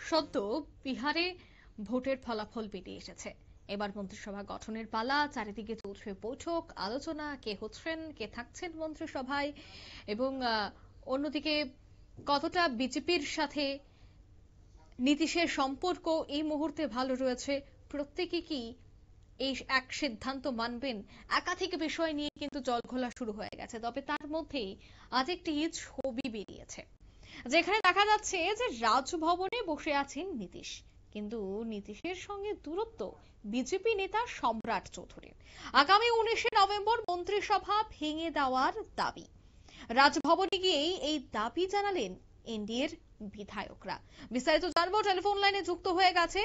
সদ্য বিহারে ভোটের ফলাফল বেরিয়ে এসেছে। এবার মন্ত্রিসভা গঠনের পালা। চারিদিকে চলছে বৈঠক, আলোচনা, কে হচ্ছেন, কে থাকছেন মন্ত্রিসভায়, এবং অন্যদিকে কতটা বিজেপির সাথে নীতিশের সম্পর্ক এই মুহূর্তে ভালো রয়েছে, প্রত্যেকে কি এই এক সিদ্ধান্ত মানবেন, একাধিক বিষয় নিয়ে কিন্তু জলঘোলা শুরু হয়ে গেছে। তবে তার মধ্যেই আজ একটি ছবি বেরিয়েছে, যেখানে দেখা যাচ্ছে যে রাজভবনে বসে আছেন নীতিশ, কিন্তু নীতিশের সঙ্গে দূরত্ব বিজেপি নেতা সম্রাট চৌধুরীর। আগামী 19শে নভেম্বর মন্ত্রিসভা ভেঙে দেওয়ার দাবি, রাজভবনে গিয়েই এই দাবি জানালেন এনডিএর বিধায়করা। বিস্তারিত জানবো, টেলিফোন লাইনে যুক্ত হয়ে গেছে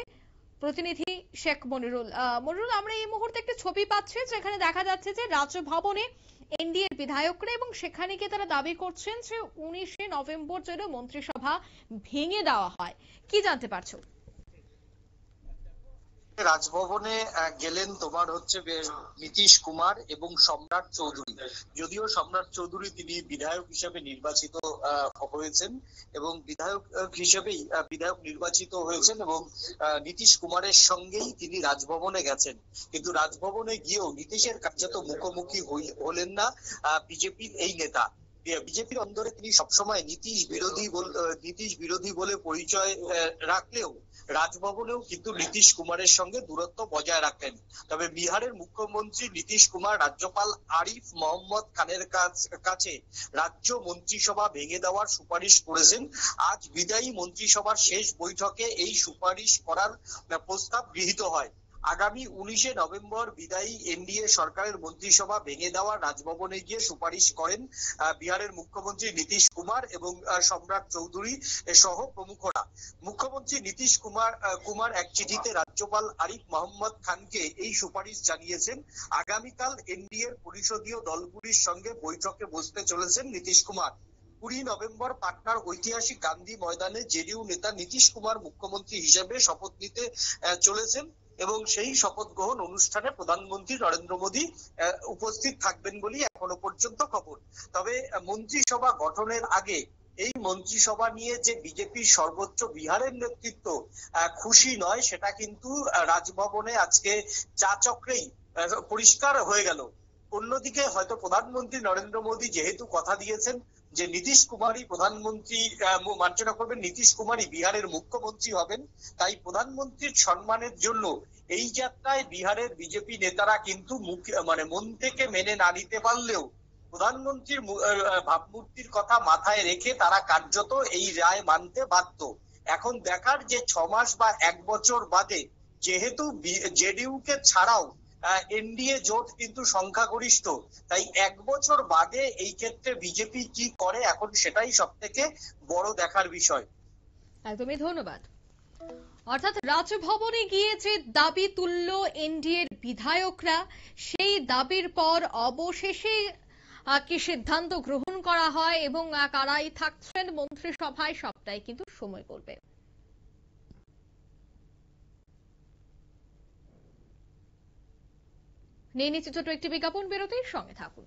প্রতিনিধি শেখ মনিরুল। মনিরুল, আমরা এই মুহূর্তে একটা ছবি পাচ্ছি যেখানে দেখা যাচ্ছে যে রাজভবনে এনডিএর বিধায়করা, এবং সেখানে গিয়ে তারা দাবি করছেন যে 19শে নভেম্বর যেন মন্ত্রিসভা ভেঙে দেওয়া হয়। কি জানতে পারছো? রাজভবনে গেলেন তোমার হচ্ছে নীতিশ কুমার এবং সম্রাট চৌধুরী। যদিও সম্রাট চৌধুরী তিনি বিধায়ক হিসেবে নির্বাচিত হয়েছেন এবং বিধায়ক হিসেবেই বিধায়ক নির্বাচিত হয়েছেন, এবং নীতিশ কুমারের সঙ্গেই তিনি রাজভবনে গেছেন। কিন্তু রাজভবনে গিয়েও নীতিশের কার্যত মুখোমুখি হলেন না বিজেপির এই নেতা। বিজেপির অন্দরে তিনি সবসময় নীতিশ বিরোধী বলে পরিচয় রাখলেও রাজভবনেও কিন্তু নীতিশ কুমারের সঙ্গে দূরত্ব বজায় রাখেন। তবে বিহারের মুখ্যমন্ত্রী নীতিশ কুমার রাজ্যপাল আরিফ মোহাম্মদ খানের কাছে রাজ্য মন্ত্রিসভা ভেঙে দেওয়ার সুপারিশ করেছেন। আজ বিদায়ী মন্ত্রিসভার শেষ বৈঠকে এই সুপারিশ করার প্রস্তাব গৃহীত হয়। আগামী 19শে নভেম্বর বিদায়ী এনডিএ সরকারের মন্ত্রিসভা ভেঙে দেওয়ার রাজভবনে গিয়ে সুপারিশ করেন বিহারের মুখ্যমন্ত্রী নীতিশ কুমার এবং সম্রাট চৌধুরী সহ প্রমুখরা। মুখ্যমন্ত্রী নীতিশ কুমার এক চিঠিতে রাজ্যপাল আরিফ মোহাম্মদ খানকে এই সুপারিশ জানিয়েছেন। আগামীকাল এনডিএর পরিষদীয় দলগুলির সঙ্গে বৈঠকে বসতে চলেছেন নীতিশ কুমার। 20 নভেম্বর পাটনার ঐতিহাসিক গান্ধী ময়দানে জেডিইউ নেতা নীতিশ কুমার মুখ্যমন্ত্রী হিসেবে শপথ নিতে চলেছেন, এবং সেই শপথ গ্রহণ অনুষ্ঠানে প্রধানমন্ত্রী নরেন্দ্র মোদী উপস্থিত থাকবেন বলে এখনো পর্যন্ত খবর। তবে মন্ত্রিসভা গঠনের আগে এই মন্ত্রিসভা নিয়ে যে বিজেপির সর্বোচ্চ বিহারের নেতৃত্ব খুশি নয়, সেটা কিন্তু রাজভবনে আজকে চা চক্রেই পরিষ্কার হয়ে গেল। অন্যদিকে হয়তো প্রধানমন্ত্রী নরেন্দ্র মোদী যেহেতু কথা দিয়েছেন যে নীতিশ কুমারই প্রধানমন্ত্রী মার্জনা করবেন, নীতিশ কুমারই বিহারের মুখ্যমন্ত্রী হবেন, তাই প্রধানমন্ত্রীর সম্মানের জন্য এই যাত্রায় বিহারের বিজেপি নেতারা কিন্তু মন থেকে মেনে না নিতে পারলেও প্রধানমন্ত্রীর ভাবমূর্তির কথা মাথায় রেখে তারা কার্যত এই রায় মানতে বাধ্য। এখন দেখার যে 6 মাস বা 1 বছর বাদে, যেহেতু জেডিইউ কে ছাড়াও এনডিএ জোট কিন্তু সংখ্যাগরিষ্ঠ, তাই 1 বছর বাদে এই ক্ষেত্রে বিজেপি কি করে, এখন সেটাই সব থেকে বড় দেখার বিষয়। একদমই ধন্যবাদ। অর্থাৎ রাজভবনে গিয়ে যে দাবি তুলল এনডিএর বিধায়করা, সেই দাবির পর অবশেষে কি সিদ্ধান্ত গ্রহণ করা হয় এবং কারাই থাকছেন মন্ত্রিসভায়, সবটাই কিন্তু সময় বলবে। নিয়ে নিচ্ছে ছোট একটি বিজ্ঞাপন বিরতির সঙ্গে থাকুন।